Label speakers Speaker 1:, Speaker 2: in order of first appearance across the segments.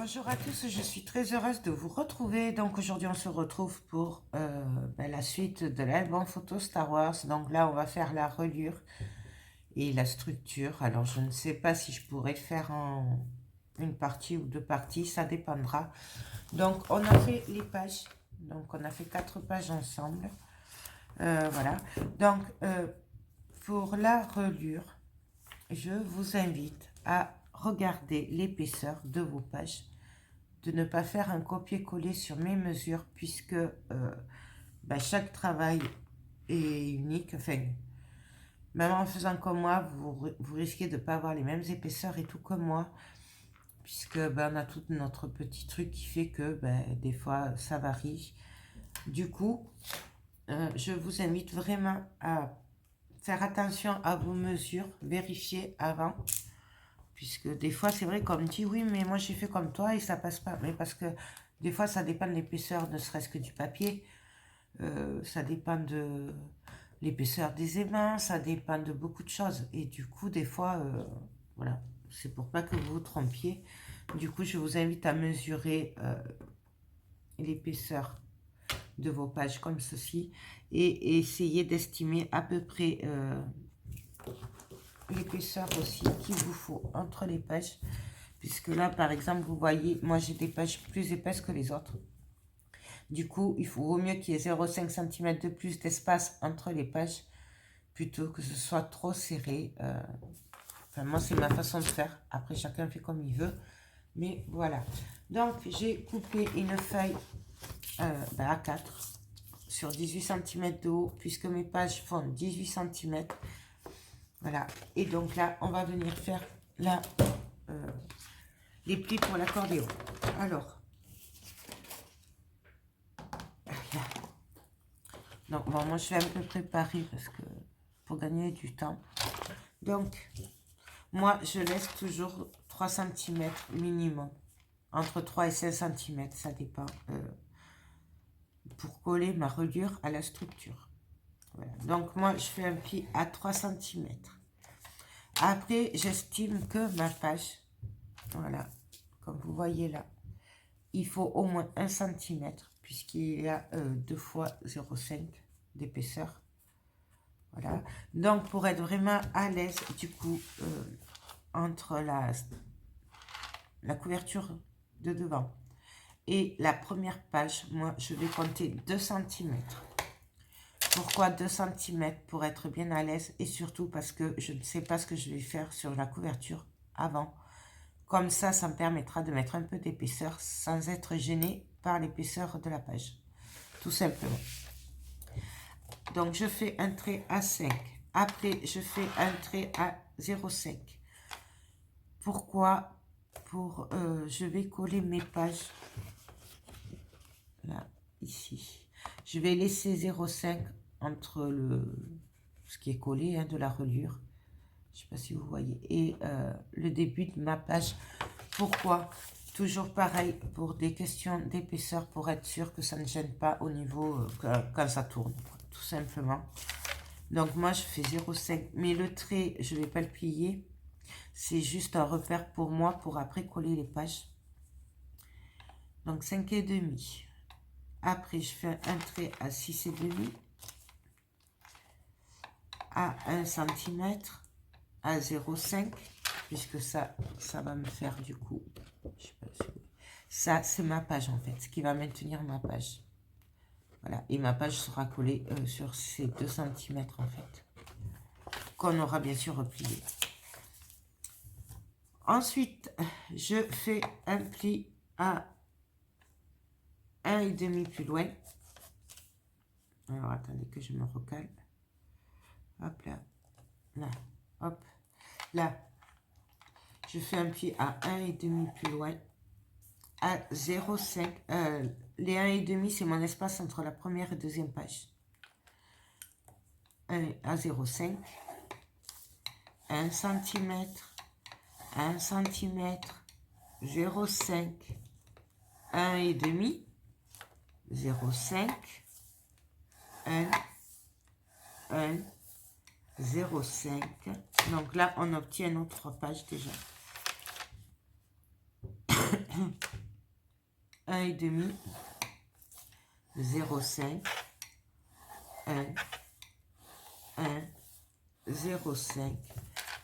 Speaker 1: Bonjour à tous, je suis très heureuse de vous retrouver. Donc aujourd'hui on se retrouve pour la suite de l'album photo Star Wars. Donc là on va faire la reliure et la structure. Alors je ne sais pas si je pourrais faire en une partie ou deux parties, ça dépendra. Donc on a fait les pages, donc on a fait 4 pages ensemble. Voilà, donc pour la reliure, je vous invite à regarder l'épaisseur de vos pages, de ne pas faire un copier-coller sur mes mesures, puisque chaque travail est unique. Enfin, même en faisant comme moi, vous risquez de ne pas avoir les mêmes épaisseurs et tout comme moi, puisque on a tout notre petit truc qui fait que des fois ça varie. Du coup, je vous invite vraiment à faire attention à vos mesures, vérifier avant. Puisque des fois, c'est vrai qu'on me dit, oui, mais moi j'ai fait comme toi et ça passe pas. Mais parce que des fois, ça dépend de l'épaisseur, ne serait-ce que du papier. Ça dépend de l'épaisseur des aimants, ça dépend de beaucoup de choses. Et du coup, des fois, voilà, c'est pour pas que vous vous trompiez. Du coup, je vous invite à mesurer l'épaisseur de vos pages comme ceci. Et essayer d'estimer à peu près l'épaisseur aussi qu'il vous faut entre les pages, puisque là par exemple vous voyez, moi j'ai des pages plus épaisses que les autres. Du coup il vaut mieux qu'il y ait 0,5 cm de plus d'espace entre les pages plutôt que ce soit trop serré. Enfin, moi c'est ma façon de faire, après chacun fait comme il veut, mais voilà. Donc j'ai coupé une feuille A4 sur 18 cm de haut, puisque mes pages font 18 cm. Voilà, et donc là, on va venir faire les plis pour l'accordéon. Alors, donc bon, moi je vais un peu préparer parce que pour gagner du temps. Donc, moi je laisse toujours 3 cm minimum, entre 3 et 5 cm, ça dépend, pour coller ma reliure à la structure. Voilà. Donc moi je fais un pli à 3 cm. Après, j'estime que ma page, voilà, comme vous voyez là, il faut au moins 1 cm, puisqu'il y a 2 fois 0,5 d'épaisseur. Voilà. Donc, pour être vraiment à l'aise, du coup, entre la couverture de devant et la première page, moi, je vais compter 2 cm. Pourquoi 2 cm? Pour être bien à l'aise, et surtout parce que je ne sais pas ce que je vais faire sur la couverture avant. Comme ça me permettra de mettre un peu d'épaisseur sans être gêné par l'épaisseur de la page. Tout simplement. Donc, je fais un trait à 5. Après, je fais un trait à 0,5. Pourquoi? Je vais coller mes pages. Là, ici. Je vais laisser 0,5 entre ce qui est collé, hein, de la reliure. Je ne sais pas si vous voyez. Et le début de ma page. Pourquoi? Toujours pareil, pour des questions d'épaisseur, pour être sûr que ça ne gêne pas au niveau quand ça tourne, tout simplement. Donc moi je fais 0,5, mais le trait, je ne vais pas le plier. C'est juste un repère pour moi, pour après coller les pages. Donc 5,5. Après je fais un trait à 6,5, à 1 cm, à 0,5, puisque ça va me faire du coup, je sais pas si ça c'est ma page en fait, ce qui va maintenir ma page. Voilà, et ma page sera collée sur ces 2 cm en fait, qu'on aura bien sûr replié. Ensuite, je fais un pli à 1,5 plus loin. Alors attendez que je me recale. Hop là, là, hop, là. Je fais un pli à 1,5 plus loin, à 0,5. Les 1,5, c'est mon espace entre la première et deuxième page. À 0,5, 1 cm, 1 cm, 0,5, 1,5, 0,5, 1, 1, 0,5. Donc là, on obtient nos 3 pages déjà. 1,5, 0,5, 1, 1, 0,5.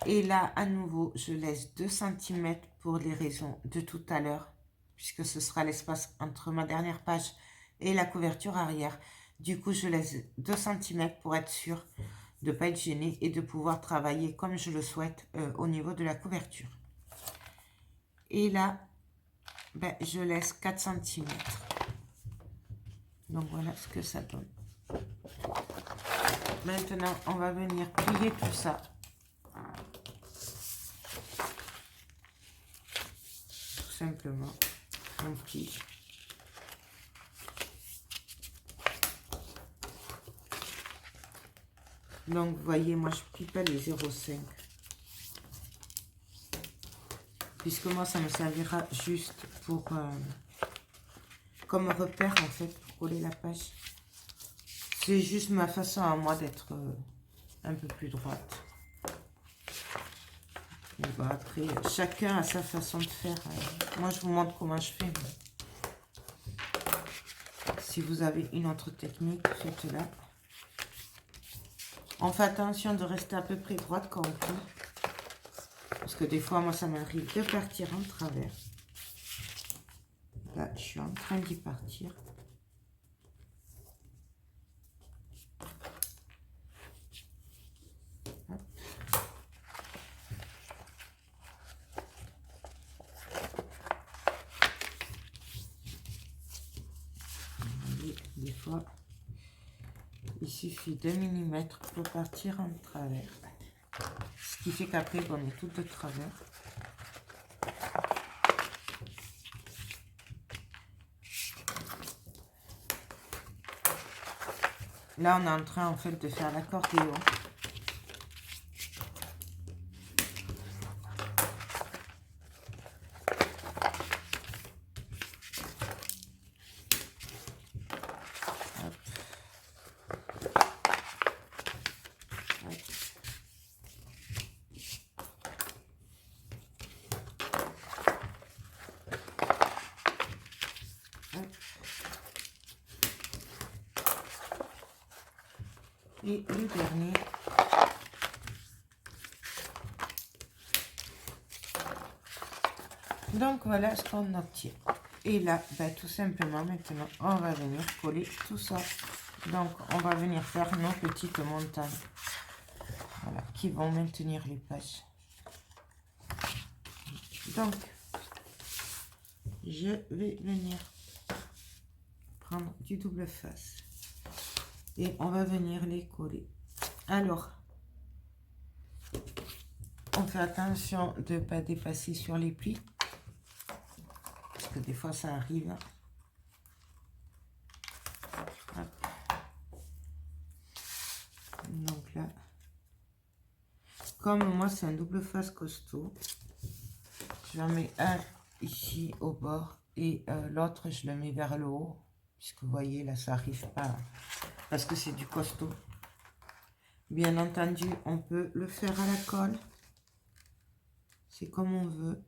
Speaker 1: Et là, à nouveau, je laisse 2 cm pour les raisons de tout à l'heure, puisque ce sera l'espace entre ma dernière page et la couverture arrière. Du coup, je laisse 2 cm pour être sûr de ne pas être gênée et de pouvoir travailler comme je le souhaite au niveau de la couverture. Et là, ben, je laisse 4 cm. Donc voilà ce que ça donne. Maintenant, on va venir plier tout ça. Tout simplement, on plie. Donc, vous voyez, moi, je plie pas les 0,5. Puisque moi, ça me servira juste pour... comme repère, en fait, pour coller la page. C'est juste ma façon à moi d'être un peu plus droite. Et bon, après, chacun a sa façon de faire. Moi, je vous montre comment je fais. Si vous avez une autre technique, faites-la. On fait attention de rester à peu près droite quand on plie. Parce que des fois, moi, ça m'arrive de partir en travers. Là, je suis en train d'y partir. Hop. Des fois, il suffit de millimètres pour partir en travers. Ce qui fait qu'après, on est tout de travers. Là, on est en train, en fait, de faire l'accordéon. Et le dernier. Donc voilà ce qu'on obtient. Et là, ben, tout simplement, maintenant, on va venir coller tout ça. Donc, on va venir faire nos petites montagnes. Voilà, qui vont maintenir les pages. Donc, je vais venir prendre du double face. Et on va venir les coller. Alors, on fait attention de ne pas dépasser sur les plis. Parce que des fois, ça arrive. Hop. Donc là, comme moi, c'est un double face costaud, j'en mets un ici au bord et l'autre, je le mets vers le haut. Puisque vous voyez, là, ça n'arrive pas. Parce que c'est du costaud. Bien entendu, on peut le faire à la colle. C'est comme on veut.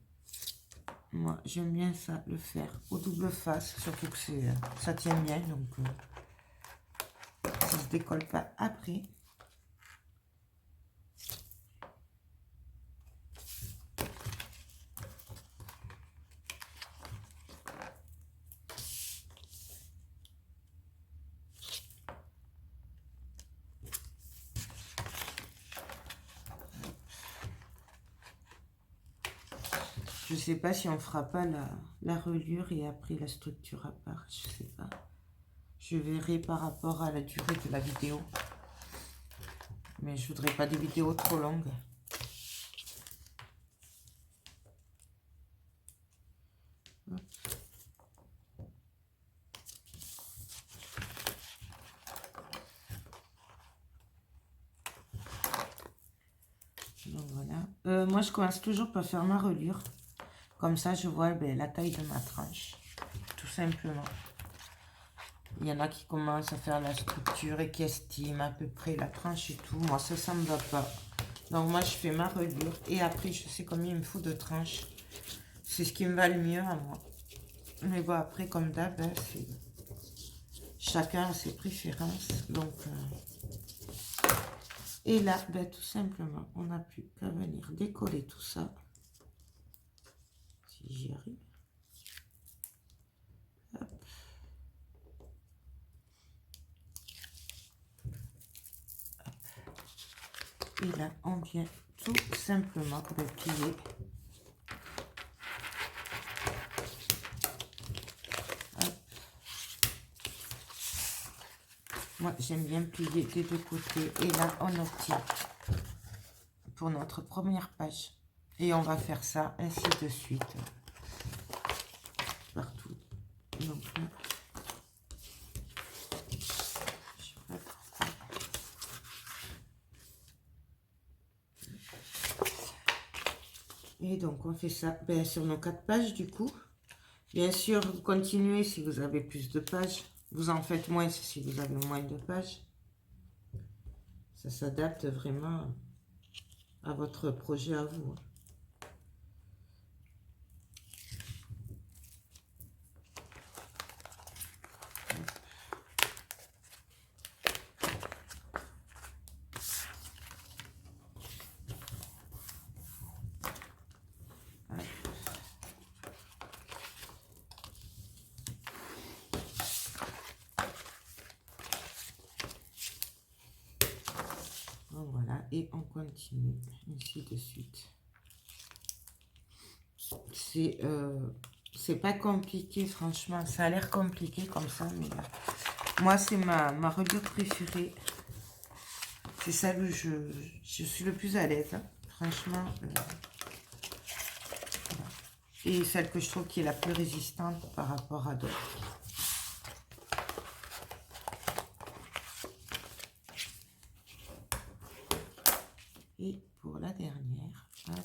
Speaker 1: Moi, j'aime bien ça, le faire au double face. Surtout que ça tient bien, donc ça ne se décolle pas après. Je sais pas si on fera pas la reliure et après la structure à part. Je sais pas. Je verrai par rapport à la durée de la vidéo. Mais je voudrais pas des vidéos trop longues. Hop. Donc voilà. Moi, je commence toujours par faire ma reliure. Comme ça, je vois la taille de ma tranche. Tout simplement. Il y en a qui commencent à faire la structure et qui estiment à peu près la tranche et tout. Moi, ça me va pas. Donc, moi, je fais ma reliure. Et après, je sais combien il me faut de tranches. C'est ce qui me va le mieux à moi. Mais bon, après, comme d'hab, hein, chacun a ses préférences. Donc, et là, ben, tout simplement, on n'a plus qu'à venir décoller tout ça. Si j'y arrive. Hop. Hop. Et là, on vient tout simplement plier. Moi, j'aime bien plier des deux côtés. Et là, on obtient pour notre première page. Et on va faire ça ainsi de suite. Partout. Donc là, je sais pas pourquoi. Et donc, on fait ça ben, sur nos 4 pages du coup. Bien sûr, vous continuez si vous avez plus de pages. Vous en faites moins si vous avez moins de pages. Ça s'adapte vraiment à votre projet à vous. Voilà, et on continue ainsi de suite. C'est pas compliqué, franchement. Ça a l'air compliqué comme ça, mais moi, c'est ma reliure préférée. C'est celle où je suis le plus à l'aise, hein. Franchement. Et celle que je trouve qui est la plus résistante par rapport à d'autres. Et pour la dernière, hop.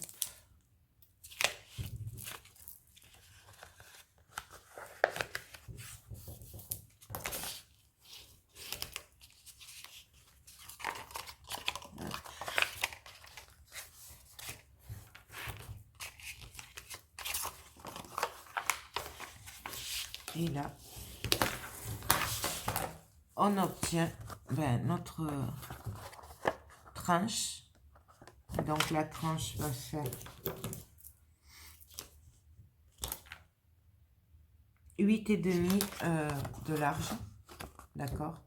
Speaker 1: Et là, on obtient notre tranche. Donc la tranche va faire 8,5 de large. D'accord.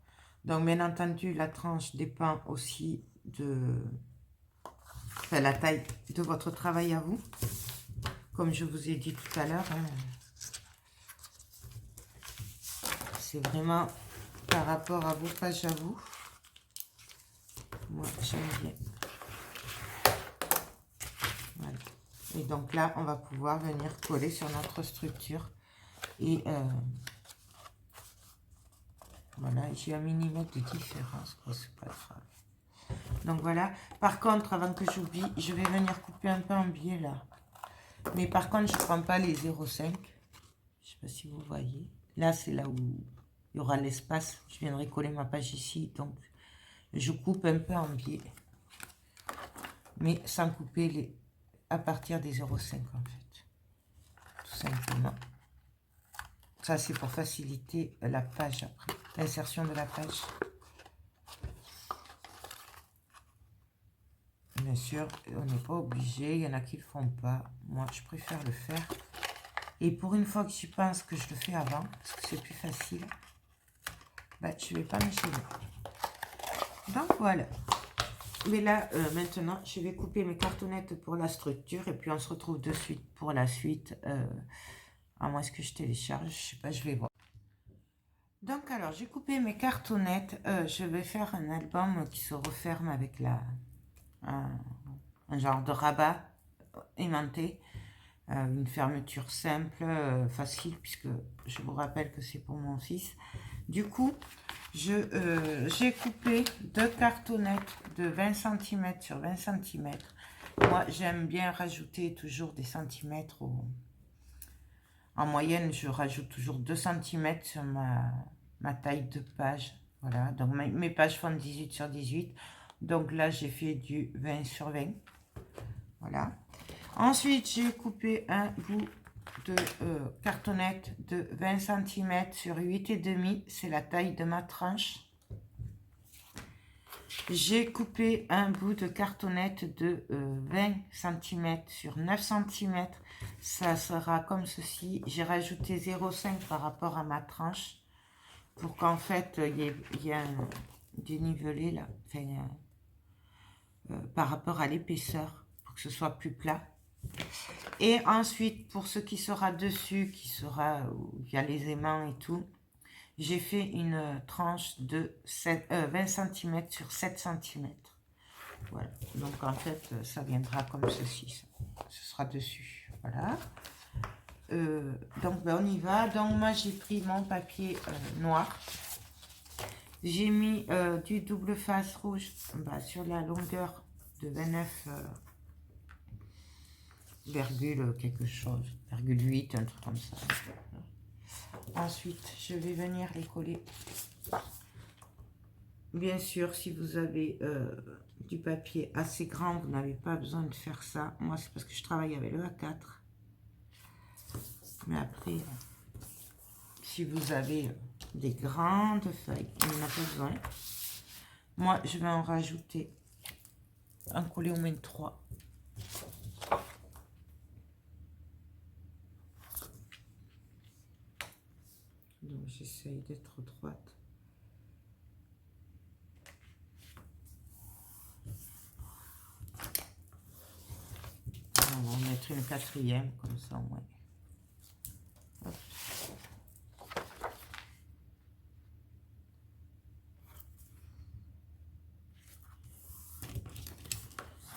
Speaker 1: Donc bien entendu, la tranche dépend aussi de la taille de votre travail à vous. Comme je vous ai dit tout à l'heure, hein, c'est vraiment par rapport à vos pages à vous. Moi, j'aime bien. Voilà. Et donc là, on va pouvoir venir coller sur notre structure. Et voilà, j'ai un millimètre de différence. Oh, c'est pas grave. Donc voilà. Par contre, avant que j'oublie, je vais venir couper un peu en biais là. Mais par contre, je ne prends pas les 0,5. Je ne sais pas si vous voyez. Là, c'est là où il y aura l'espace. Je viendrai coller ma page ici. Donc, je coupe un peu en biais. Mais sans couper à partir des 0,5 en fait. Tout simplement. Ça, c'est pour faciliter la page après. L'insertion de la page. Bien sûr, on n'est pas obligé. Il y en a qui ne le font pas. Moi, je préfère le faire. Et pour une fois que je pense que je le fais avant, parce que c'est plus facile, bah, je ne vais pas m'échiner. Donc voilà. Mais là, maintenant, je vais couper mes cartonnettes pour la structure. Et puis, on se retrouve de suite pour la suite. À moins que je télécharge. Je ne sais pas, je vais voir. Donc, alors, j'ai coupé mes cartonnettes. Je vais faire un album qui se referme avec un genre de rabat aimanté. Une fermeture simple, facile, puisque je vous rappelle que c'est pour mon fils. Du coup, j'ai coupé 2 cartonnettes de 20 cm sur 20 cm. Moi, j'aime bien rajouter toujours des centimètres. En moyenne, je rajoute toujours 2 cm sur ma taille de page. Voilà, donc mes pages font 18 sur 18. Donc là, j'ai fait du 20 sur 20. Voilà. Ensuite, j'ai coupé un bout de cartonnette de 20 cm sur 8,5, c'est la taille de ma tranche. J'ai coupé un bout de cartonnette de 20 cm sur 9 cm. Ça sera comme ceci. J'ai rajouté 0,5 par rapport à ma tranche pour qu'en fait il y ait un dénivelé là, enfin, par rapport à l'épaisseur, pour que ce soit plus plat. Et ensuite, pour ce qui sera dessus, qui sera où il y a les aimants et tout, j'ai fait une tranche de 20 cm sur 7 cm. Voilà, donc en fait, ça viendra comme ceci, ce sera dessus. Voilà. Donc ben, on y va. Donc moi j'ai pris mon papier noir. J'ai mis du double face rouge sur la longueur de 29 virgule quelque chose, virgule 8, un truc comme ça. Ensuite, je vais venir les coller. Bien sûr, si vous avez du papier assez grand, vous n'avez pas besoin de faire ça. Moi, c'est parce que je travaille avec le A4. Mais après, si vous avez des grandes feuilles, il n'y en a pas besoin. Moi, je vais en rajouter un collet au moins 3. Donc, j'essaye d'être droite. On va en mettre une 4e, comme ça au moins. Hop.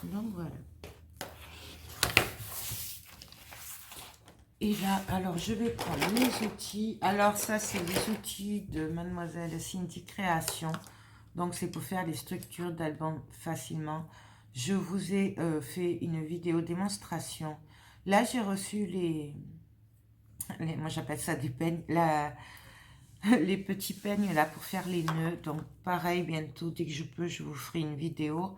Speaker 1: Donc voilà. Et là, alors je vais prendre mes outils. Alors ça, c'est les outils de Mademoiselle Cindy Création. Donc c'est pour faire les structures d'album facilement. Je vous ai fait une vidéo démonstration. Là, j'ai reçu moi j'appelle ça des peignes, les petits peignes là pour faire les nœuds. Donc pareil, bientôt, dès que je peux, je vous ferai une vidéo.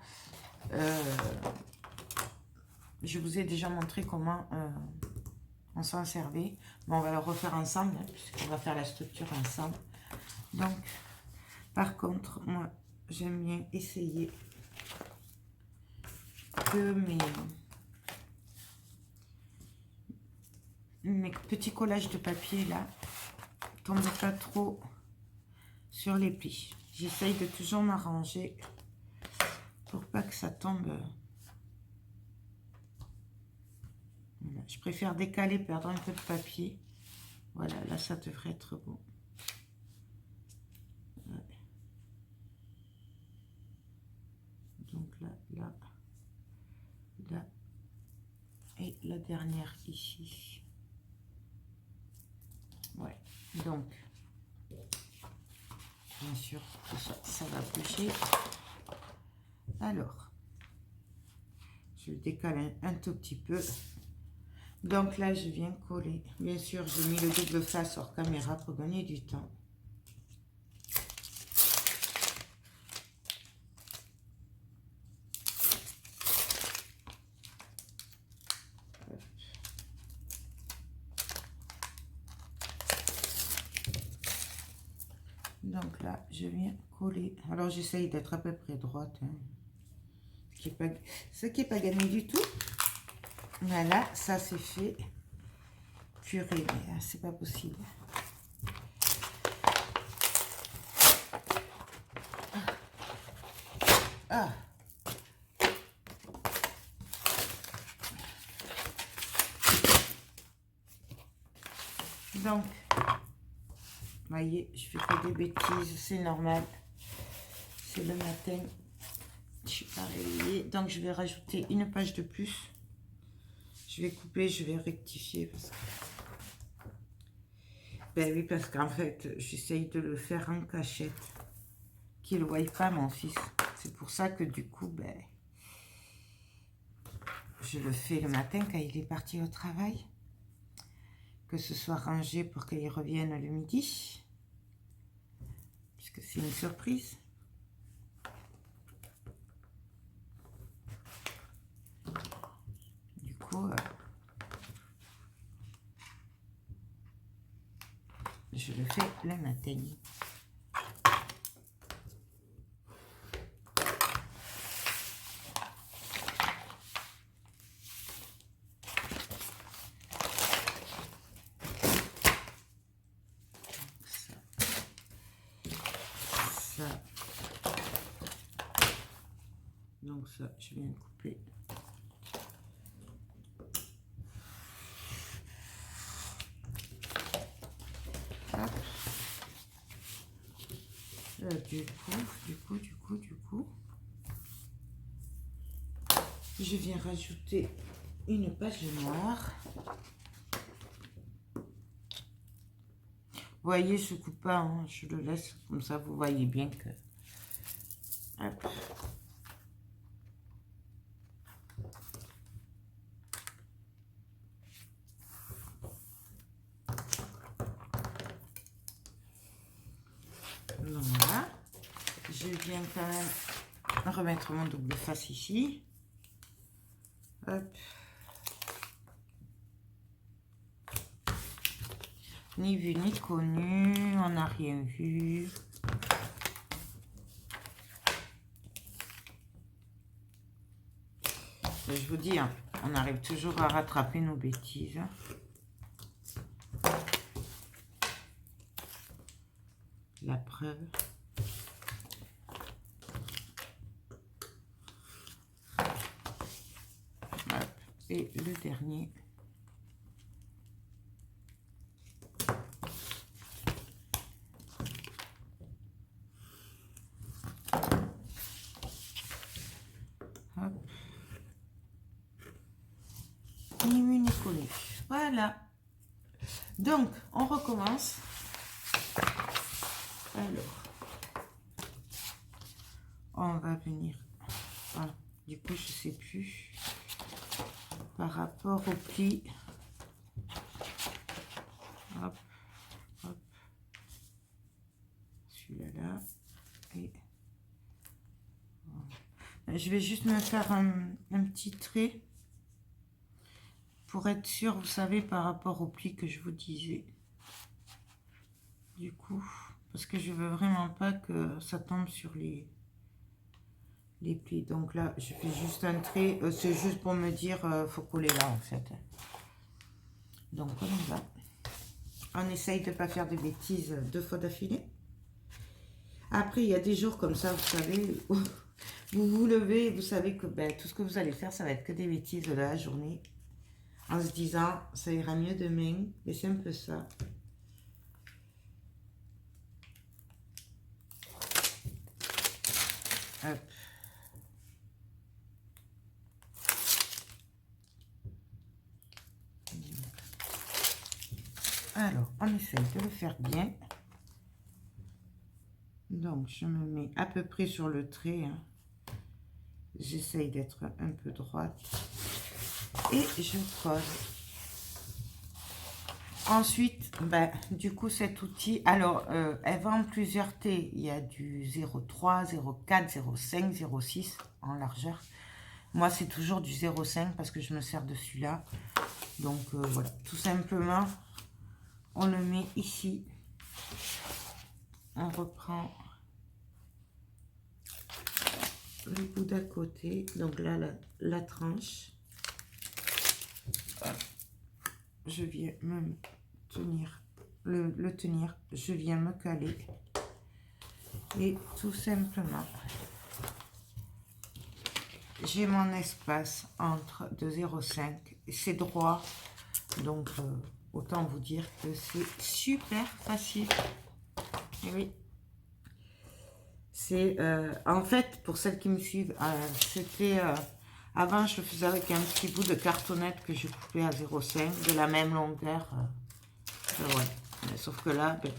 Speaker 1: Je vous ai déjà montré comment on s'en servait. Bon, on va le refaire ensemble, hein, puisqu'on va faire la structure ensemble. Donc, par contre, moi, j'aime bien essayer que mes petits collages de papier, là, tombent pas trop sur les plis. J'essaye de toujours m'arranger pour pas que ça tombe. Voilà. Je préfère décaler, perdre un peu de papier. Voilà, là, ça devrait être bon. Ouais. Donc là, là, là. Et la dernière ici. Ouais, donc, bien sûr, tout ça, ça va bouger. Alors, je le décale un tout petit peu. Donc là, je viens coller. Bien sûr, j'ai mis le double face hors caméra pour gagner du temps. Donc là, je viens coller. Alors, j'essaye d'être à peu près droite. Hein. Ce qui n'est pas gagné du tout. Voilà, ça c'est fait. Purée, mais c'est pas possible. Ah. Donc, voyez, je fais que des bêtises, c'est normal. C'est le matin. Je suis pas réveillée. Donc, je vais rajouter une page de plus. Je vais couper, je vais rectifier. Parce que... Ben oui, parce qu'en fait, j'essaye de le faire en cachette. Qu'il ne voie pas, mon fils. C'est pour ça que du coup, ben, je le fais le matin quand il est parti au travail. Que ce soit rangé pour qu'il revienne le midi. Puisque c'est une surprise. Du coup, je le fais le matin. Donc ça, je viens de couper. Hop. Du coup, je viens rajouter une page noire. Vous voyez, je coupe pas, hein, je le laisse comme ça, vous voyez bien que... Hop. Voilà. Je viens quand même remettre mon double face ici. Hop. Ni vu ni connu, on n'a rien vu. Je vous dis, hein, on arrive toujours à rattraper nos bêtises. La preuve. Hop. Et le dernier. Hop. Ni vu ni connu. Voilà. Donc, on recommence. Alors, on va venir. Ah, du coup, je sais plus par rapport au pli. Hop, hop. Celui-là là. Et voilà. Je vais juste me faire un petit trait pour être sûr, vous savez, par rapport au pli que je vous disais. Du coup, parce que je veux vraiment pas que ça tombe sur les plis. Donc là, je fais juste un trait. C'est juste pour me dire, faut coller là en fait. Donc on y va. On essaye de ne pas faire de bêtises 2 fois d'affilée. Après, il y a des jours comme ça, vous savez, où vous vous levez et vous savez que ben, tout ce que vous allez faire, ça va être que des bêtises de la journée. En se disant, ça ira mieux demain. Et c'est un peu ça. Hop. Alors, on essaye de le faire bien. Donc, je me mets à peu près sur le trait. Hein. J'essaye d'être un peu droite. Et je pose. Ensuite, ben, du coup, cet outil, alors, elle va en plusieurs T. Il y a du 0,3, 0,4, 0,5, 0,6 en largeur. Moi, c'est toujours du 0,5 parce que je me sers de celui-là. Donc, voilà, tout simplement, on le met ici. On reprend le bout d'à côté. Donc là, la tranche. Je viens me tenir, le tenir. Je viens me caler. Et tout simplement, j'ai mon espace entre de 0,5. C'est droit. Donc, autant vous dire que c'est super facile. Et oui. C'est, en fait, pour celles qui me suivent, c'était... avant, je le faisais avec un petit bout de cartonnette que je coupais à 0,5, de la même longueur. Ouais. Mais sauf que là, ben,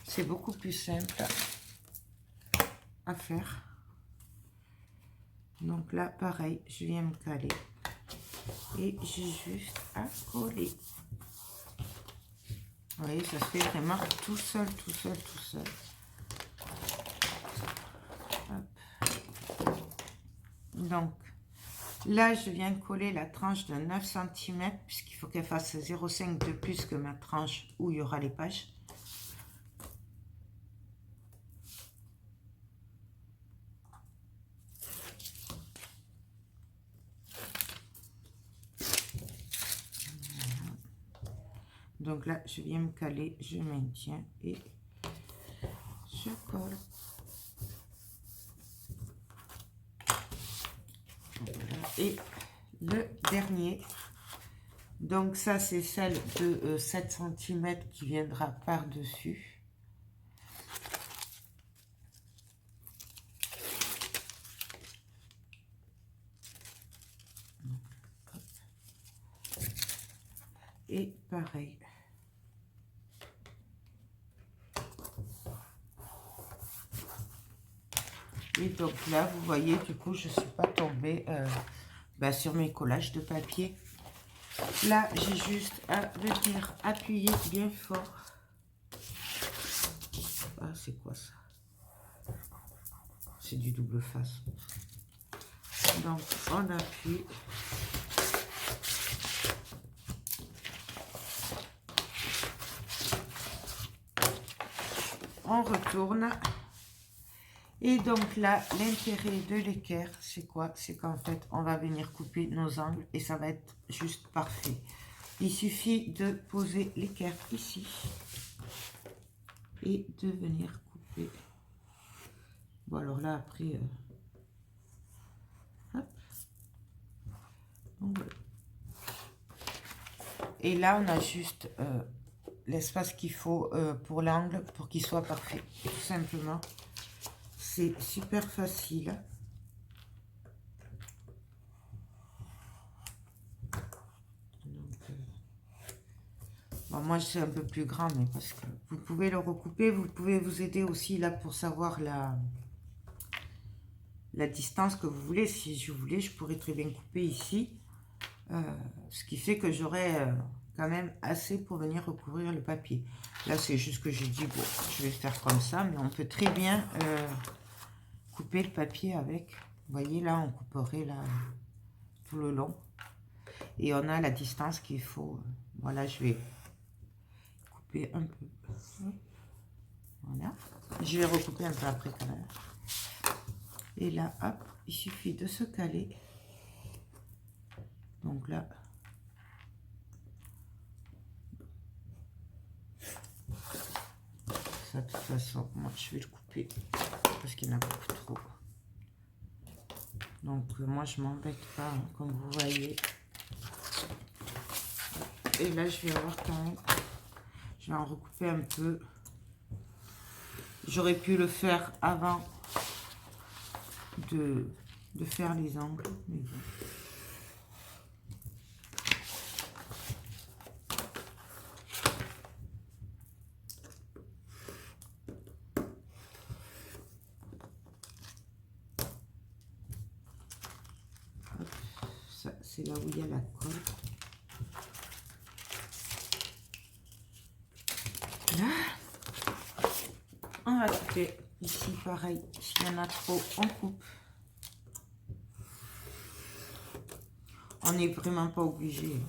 Speaker 1: c'est beaucoup plus simple à faire. Donc là, pareil, je viens me caler. Et j'ai juste à coller. Vous voyez, ça se fait vraiment tout seul, tout seul, tout seul. Hop. Donc, Là, je viens de coller la tranche de 9 cm, puisqu'il faut qu'elle fasse 0,5 de plus que ma tranche où il y aura les pages. Donc là, je viens me caler, je maintiens et je colle. Voilà. Et le dernier, donc ça c'est celle de 7 cm qui viendra par-dessus. Et pareil. Et donc là, vous voyez, du coup, je ne suis pas tombée sur mes collages de papier. Là, j'ai juste à venir appuyer bien fort. Ah, c'est quoi ça? C'est du double face. Donc, on appuie. On retourne. Et donc là, l'intérêt de l'équerre, c'est quoi? C'est qu'en fait, on va venir couper nos angles et ça va être juste parfait. Il suffit de poser l'équerre ici et de venir couper. Bon, alors là, après... hop. Donc, voilà. Et là, on a juste l'espace qu'il faut pour l'angle, pour qu'il soit parfait. Et tout simplement, c'est super facile. Bon, moi, c'est un peu plus grand, mais parce que vous pouvez le recouper. Vous pouvez vous aider aussi là pour savoir la distance que vous voulez. Si je voulais, je pourrais très bien couper ici. Ce qui fait que j'aurai quand même assez pour venir recouvrir le papier. Là, c'est juste que j'ai dit, bon, je vais faire comme ça, mais on peut très bien couper le papier avec. Vous voyez, là, on couperait là tout le long. Et on a la distance qu'il faut. Voilà, je vais couper un peu. Voilà. Je vais recouper un peu après quand même. Et là, hop, il suffit de se caler. Donc là, ça, de toute façon, moi, je vais le couper parce qu'il y en a beaucoup trop. Donc, moi, je m'embête pas, hein, comme vous voyez. Et là, je vais avoir quand même... Je vais en recouper un peu. J'aurais pu le faire avant de faire les angles. Mais bon. Ça, c'est là où il y a la colle. Là, on va couper. Ici, pareil, s'il y en a trop, on coupe. On n'est vraiment pas obligé.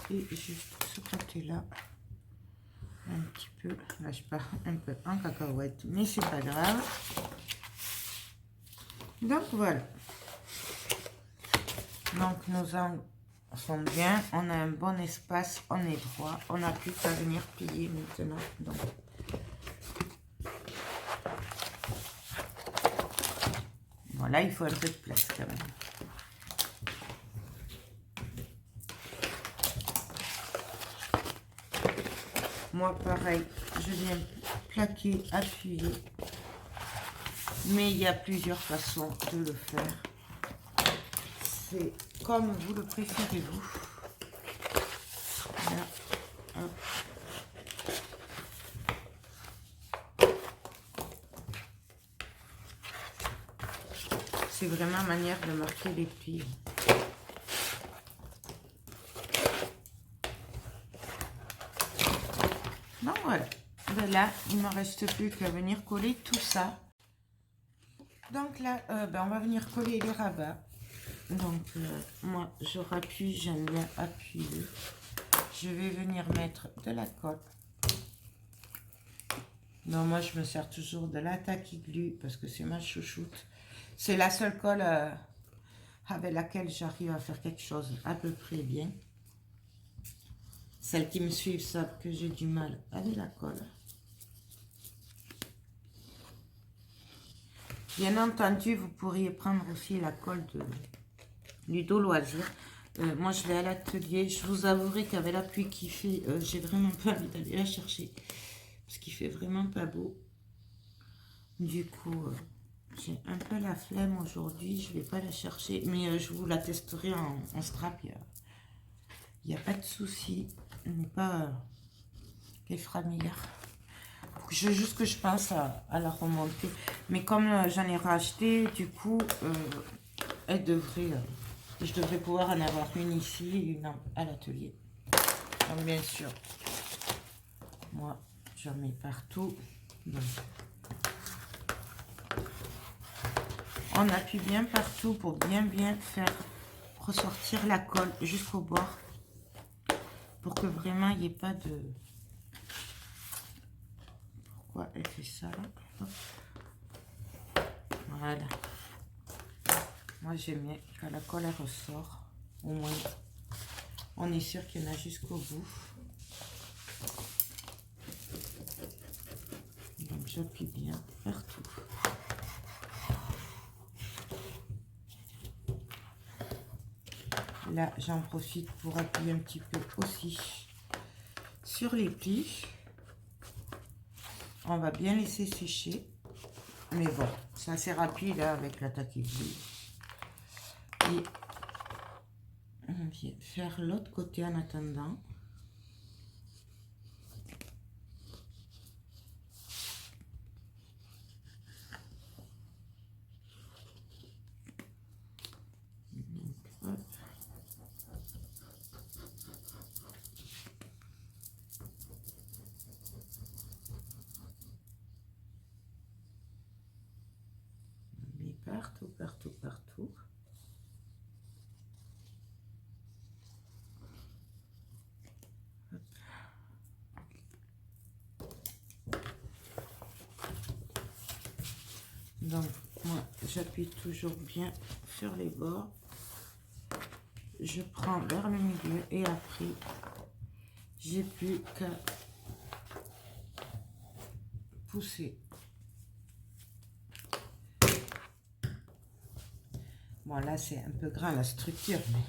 Speaker 1: Et juste ce côté-là, un petit peu, là je pars un peu en cacahuète, mais c'est pas grave. Donc voilà. Donc nos angles sont bien, on a un bon espace, on est droit, on n'a plus qu'à venir plier maintenant. Donc, voilà, il faut un peu de place quand même. Moi, pareil, je viens plaquer, appuyer. Mais il y a plusieurs façons de le faire. C'est comme vous le préférez, vous. Là, hop. C'est vraiment manière de marquer les plis. Donc voilà, ben là il ne me reste plus qu'à venir coller tout ça. Donc là ben on va venir coller les rabats. Donc moi je rappuie, j'aime bien appuyer. Je vais venir mettre de la colle. Non, moi je me sers toujours de la Tacky Glue parce que c'est ma chouchoute. C'est la seule colle avec laquelle j'arrive à faire quelque chose à peu près bien. Celles qui me suivent savent que j'ai du mal avec la colle. Bien entendu, vous pourriez prendre aussi la colle de Ludo Loisir. Moi, je l'ai à l'atelier. Je vous avouerai qu'avec la pluie qui fait, j'ai vraiment pas envie d'aller la chercher. Parce qu'il fait vraiment pas beau. Du coup, j'ai un peu la flemme aujourd'hui. Je vais pas la chercher. Mais je vous la testerai en strap. Il n'y a pas de souci. Mais pas qu'elle fera meilleure. Juste que je pense à la remonter. Mais comme j'en ai racheté, du coup, elle devrait, je devrais pouvoir en avoir une ici et une à l'atelier. Donc bien sûr, moi, j'en mets partout. Donc, on appuie bien partout pour bien faire ressortir la colle jusqu'au bord. Pour que vraiment il n'y ait pas de... Pourquoi elle fait ça là? Voilà. Moi j'aime bien quand la colle elle ressort. Au moins on est sûr qu'il y en a jusqu'au bout. Donc j'appuie bien partout. Là j'en profite pour appuyer un petit peu aussi sur les plis. On va bien laisser sécher. Mais bon, c'est assez rapide là, avec la Tacky Glue. Et on vient faire l'autre côté en attendant. Donc, hop. On met partout, partout, partout. Donc, moi, j'appuie toujours bien sur les bords. Je prends vers le milieu et après, j'ai plus qu'à pousser. Bon, là, c'est un peu grand la structure, mais...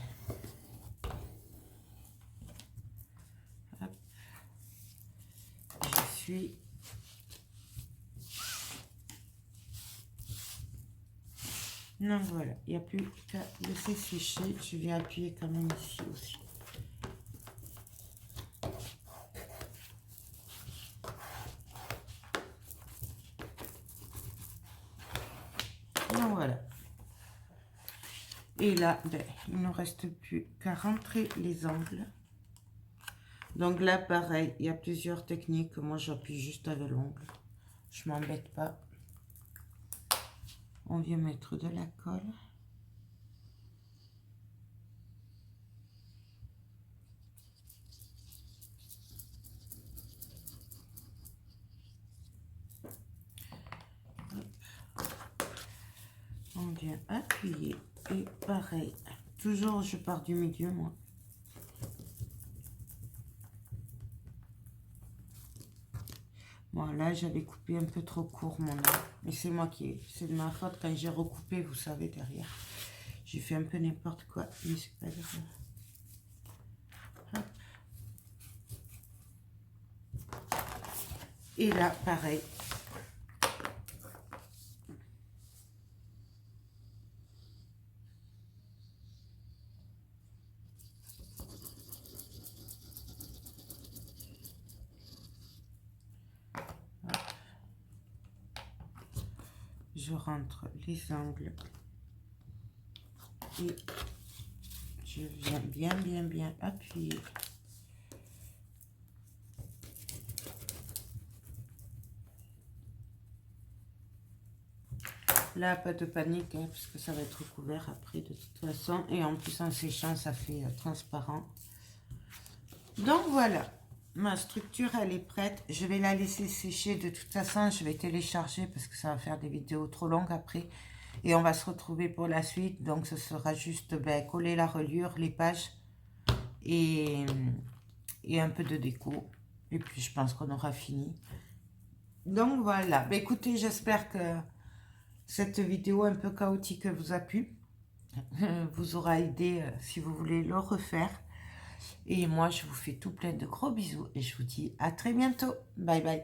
Speaker 1: Hop. Je suis... Non, voilà, il n'y a plus qu'à laisser sécher. Je vais appuyer quand même ici aussi. Donc voilà. Et là, ben, il ne nous reste plus qu'à rentrer les angles. Donc là, pareil, il y a plusieurs techniques. Moi, j'appuie juste avec l'ongle. Je m'embête pas. On vient mettre de la colle. On vient appuyer. Et pareil, toujours je pars du milieu, moi. Bon, là, j'avais coupé un peu trop court mon arc. Mais c'est moi qui... C'est de ma faute quand j'ai recoupé, vous savez, derrière. J'ai fait un peu n'importe quoi, mais c'est pas grave. Hop. Et là, pareil. Hop. Je rentre les angles. Et Je viens bien appuyer. Là, pas de panique, hein, parce que ça va être couvert après de toute façon. Et en plus, en séchant, ça fait transparent. Donc voilà, ma structure, elle est prête. Je vais la laisser sécher. De toute façon, je vais télécharger parce que ça va faire des vidéos trop longues après. Et on va se retrouver pour la suite. Donc, ce sera juste coller la reliure, les pages et un peu de déco. Et puis, je pense qu'on aura fini. Donc, voilà. Écoutez, j'espère que cette vidéo un peu chaotique vous a plu, vous aura aidé si vous voulez le refaire. Et moi, je vous fais tout plein de gros bisous et je vous dis à très bientôt. Bye bye.